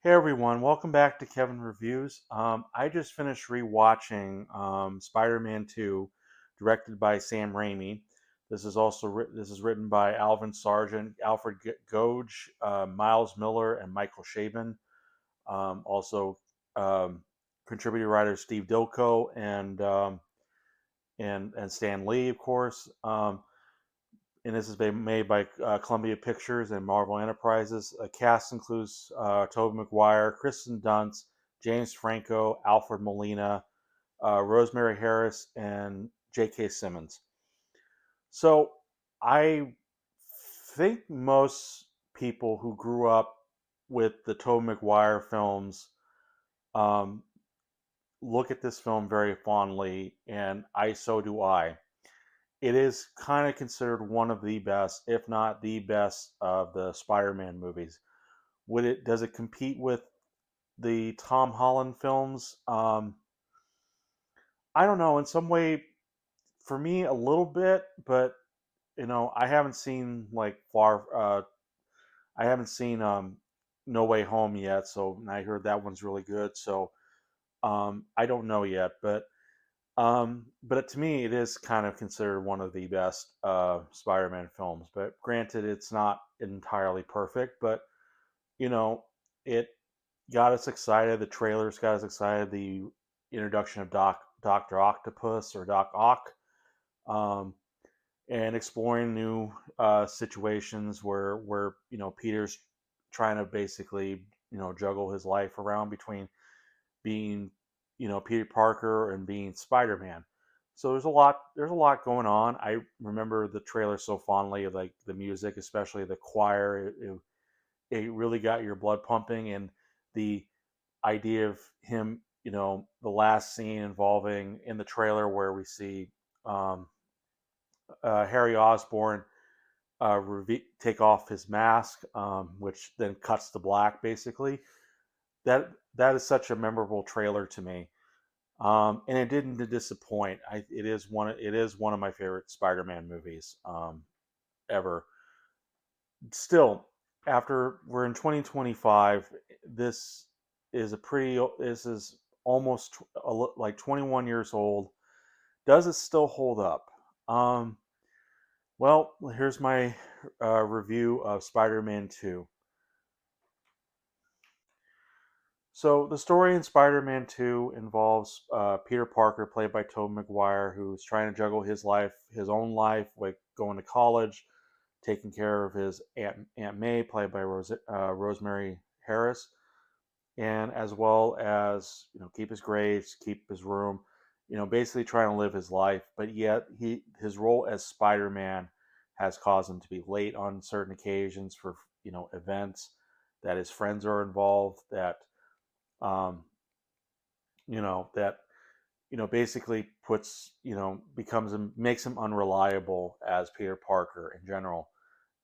Hey everyone, welcome back to Kevin Reviews. I just finished rewatching Spider-Man 2, directed by Sam Raimi. This is written by Alvin Sargent, Alfred Gough, Miles Millar, and Michael Chabon. Also, um, contributing writers Steve Ditko and Stan Lee, of course. And this has been made by Columbia Pictures and Marvel Enterprises. A cast includes Tobey Maguire, Kristen Dunst, James Franco, Alfred Molina, Rosemary Harris, and J.K. Simmons. So I think most people who grew up with the Tobey Maguire films um, look at this film very fondly, and so do I. It is kind of considered one of the best, if not the best, of the Spider-Man movies. Does it compete with the Tom Holland films? I don't know. In some way, for me, a little bit, but I haven't seen I haven't seen No Way Home yet, so I heard that one's really good. So I don't know yet, but to me, it is kind of considered one of the best Spider-Man films. But granted, it's not entirely perfect. But you know, it got us excited. The trailers got us excited. The introduction of Doctor Octopus or Doc Ock, um, and exploring new situations where Peter's trying to basically juggle his life around between being Peter Parker and being Spider-Man. So there's a lot going on. I remember the trailer so fondly, of like the music, especially the choir. It really got your blood pumping, and the idea of him, the last scene involving in the trailer where we see um, Harry Osborn take off his mask, which then cuts to black, basically. That is such a memorable trailer to me. And it didn't disappoint. It is one of my favorite Spider-Man movies ever. Still, after we're in 2025, this this is almost like 21 years old. Does it still hold up? Um, well, here's my review of Spider-Man 2. So the story in Spider-Man 2 involves Peter Parker, played by Tobey Maguire, who's trying to juggle his own life, with going to college, taking care of his Aunt May, played by Rosemary Harris, and as well as keep his grades, keep his room, basically trying to live his life. But yet his role as Spider-Man has caused him to be late on certain occasions for events that his friends are involved, that um, that basically puts becomes him makes him unreliable as Peter Parker in general.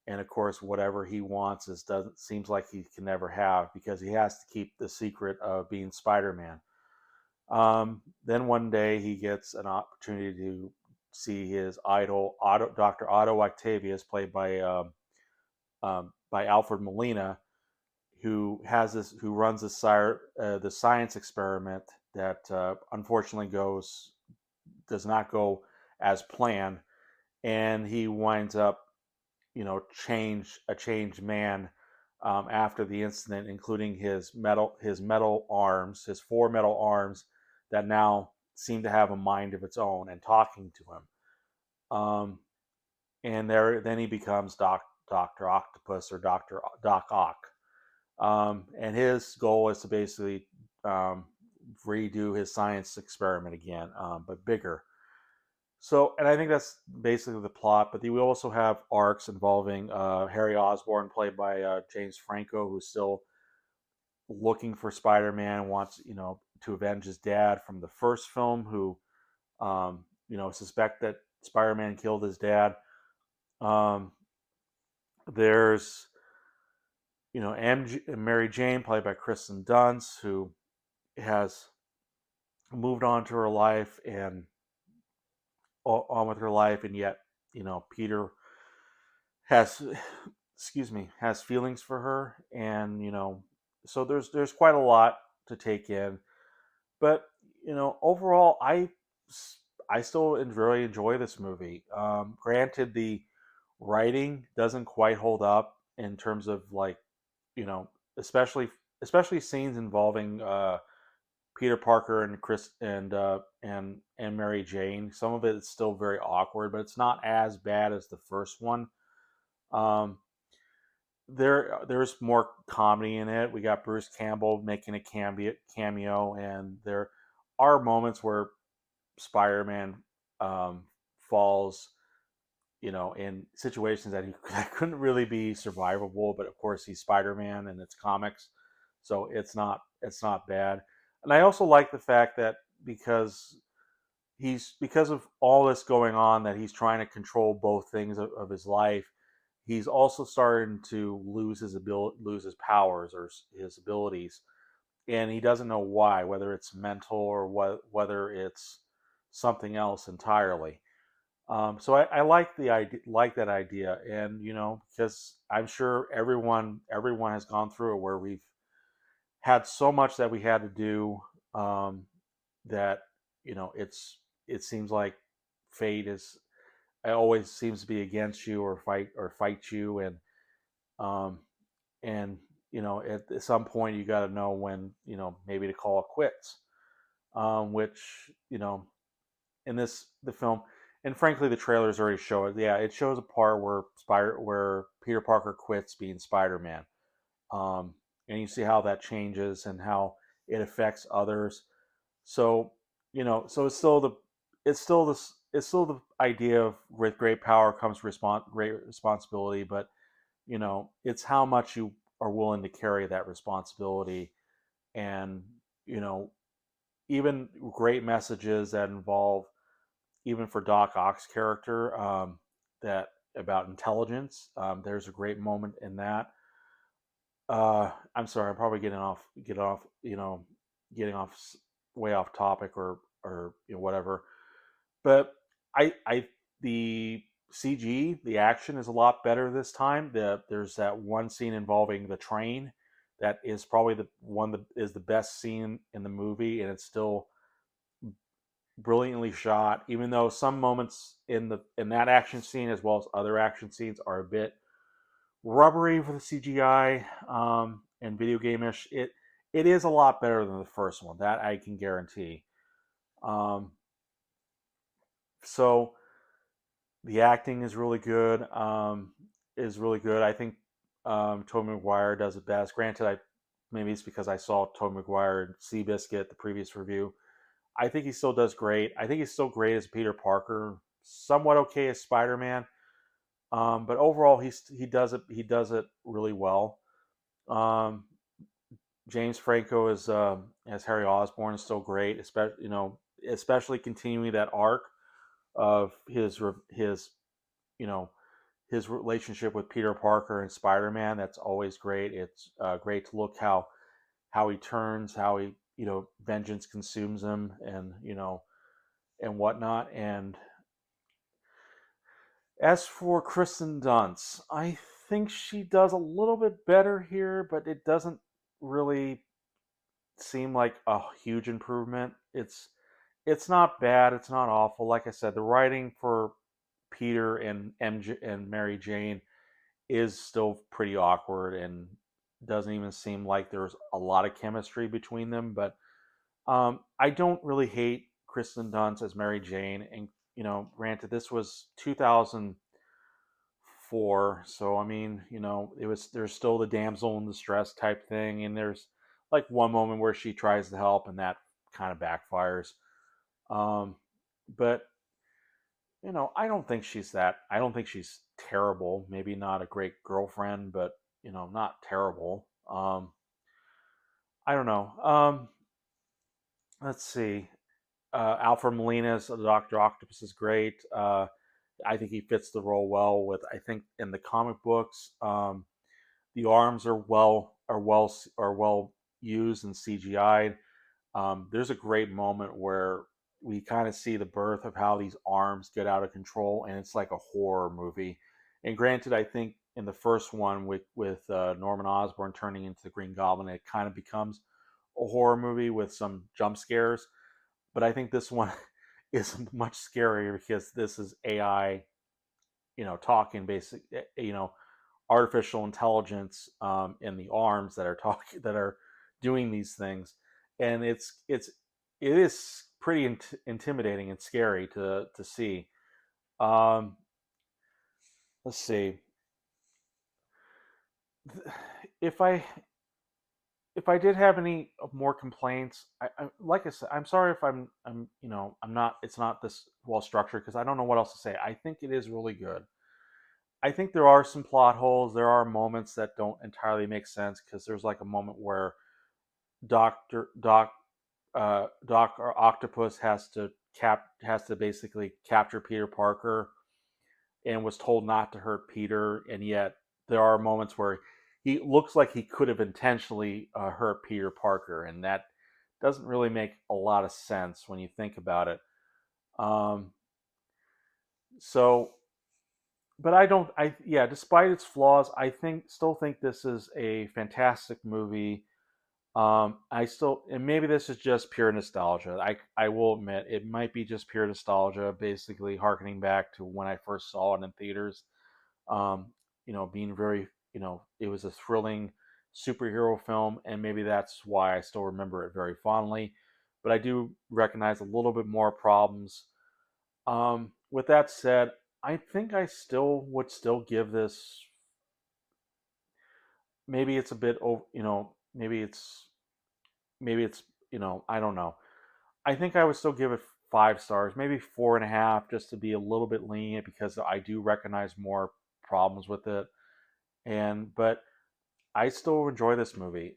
And of course, whatever he wants is doesn't seems like he can never have, because he has to keep the secret of being Spider-Man. Then one day he gets an opportunity to see his idol, Dr. Otto Octavius, played by Alfred Molina, who runs the science experiment that unfortunately does not go as planned, and he winds up a changed man after the incident, including his four metal arms that now seem to have a mind of its own and talking to him. And then he becomes Doctor Octopus, or Doc Ock. And his goal is to basically redo his science experiment again, but bigger. So, and I think that's basically the plot. But we also have arcs involving Harry Osborn, played by James Franco, who's still looking for Spider-Man, wants to avenge his dad from the first film, who suspect that Spider-Man killed his dad. Um, there's Mary Jane, played by Kristen Dunst, who has moved on to her life and on with her life, and yet Peter has excuse me has feelings for her, and so there's quite a lot to take in. But overall, I still really enjoy this movie. Granted, the writing doesn't quite hold up in terms of like you know, especially especially scenes involving Peter Parker and Chris and Mary Jane. Some of it is still very awkward, but it's not as bad as the first one. Um, there's more comedy in it. We got Bruce Campbell making a cameo, and there are moments where Spider-Man falls, in situations that he that couldn't really be survivable. But of course, he's Spider-Man, and it's comics, so it's not bad. And I also like the fact that because of all this going on, that he's trying to control both things of his life. He's also starting to lose his powers or his abilities, and he doesn't know why, whether it's mental or whether it's something else entirely. So I like the idea, like that idea, and because I'm sure everyone has gone through it where we've had so much that we had to do, that it seems like fate is it always seems to be against you or fight you, um, and at some point you got to know when maybe to call it quits, which in the film, and frankly the trailers already show it. Yeah, it shows a part where Peter Parker quits being Spider-Man, and you see how that changes and how it affects others. So so it's still the idea of with great power comes great responsibility, but it's how much you are willing to carry that responsibility, and you know even great messages that involve, even for Doc Ock's character, that about intelligence. There's a great moment in that. I'm sorry, I'm probably getting off way off topic, or whatever. But I the CG, the action is a lot better this time. There's that one scene involving the train that is probably the one that is the best scene in the movie, and it's still brilliantly shot. Even though some moments in that action scene, as well as other action scenes, are a bit rubbery for the CGI, and video game-ish, it is a lot better than the first one. That I can guarantee. Um, so the acting is really good. I think Tobey Maguire does it best. Granted, maybe it's because I saw Tobey Maguire in Seabiscuit, the previous review. I think he still does great. I think he's still great as Peter Parker. Somewhat okay as Spider-Man. But overall, he does it really well. Um, James Franco as Harry Osborn is still great, especially continuing that arc of you know his relationship with Peter Parker and Spider-Man. That's always great. It's great to look how he turns, how he vengeance consumes him, and whatnot. And as for Kristen Dunst, I think she does a little bit better here, but it doesn't really seem like a huge improvement. It's not bad. It's not awful. Like I said, the writing for Peter and MJ and Mary Jane is still pretty awkward, and doesn't even seem like there's a lot of chemistry between them. But I don't really hate Kristen Dunst as Mary Jane, and granted, this was 2004, so I mean, there's still the damsel in distress type thing, and there's like one moment where she tries to help, and that kind of backfires. Um, but I don't think she's terrible. Maybe not a great girlfriend, but not terrible. I don't know. Let's see. Alfred Molina's Doctor Octopus is great. I think he fits the role well. I think in the comic books, the arms are well used and CGI'd. There's a great moment where we kind of see the birth of how these arms get out of control, and it's like a horror movie. And granted, I think in the first one with Norman Osborn turning into the Green Goblin, it kind of becomes a horror movie with some jump scares. But I think this one is much scarier because this is AI, talking basic, artificial intelligence in the arms that are talking that are doing these things, and it is pretty intimidating and scary to see. Um, let's see if I did have any more complaints. Like I said, I'm sorry if I'm not. It's not this well structured because I don't know what else to say. I think it is really good. I think there are some plot holes. There are moments that don't entirely make sense because there's like a moment where Doc or Octopus has to basically capture Peter Parker and was told not to hurt Peter, and yet there are moments where he looks like he could have intentionally hurt Peter Parker, and that doesn't really make a lot of sense when you think about it. Um, so, but I don't. I yeah, despite its flaws, still think this is a fantastic movie. I still, and maybe this is just pure nostalgia. I will admit it might be just pure nostalgia, basically harkening back to when I first saw it in theaters. Um, being very, it was a thrilling superhero film, and maybe that's why I still remember it very fondly. But I do recognize a little bit more problems. With that said, I think I still would still give this. Maybe it's a bit over, maybe it's, I don't know. I think I would still give it 5 stars, maybe 4.5, just to be a little bit lenient because I do recognize more problems with it. But I still enjoy this movie,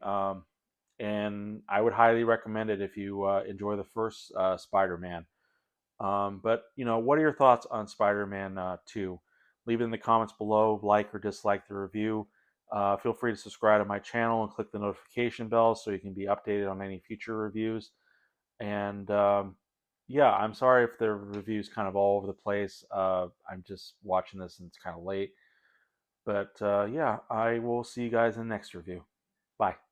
and I would highly recommend it if you enjoy the first Spider-Man. But what are your thoughts on Spider-Man 2? Leave it in the comments below. Like or dislike the review. Feel free to subscribe to my channel and click the notification bell so you can be updated on any future reviews. And yeah, I'm sorry if the review's kind of all over the place. I'm just watching this and it's kind of late. But yeah, I will see you guys in the next review. Bye.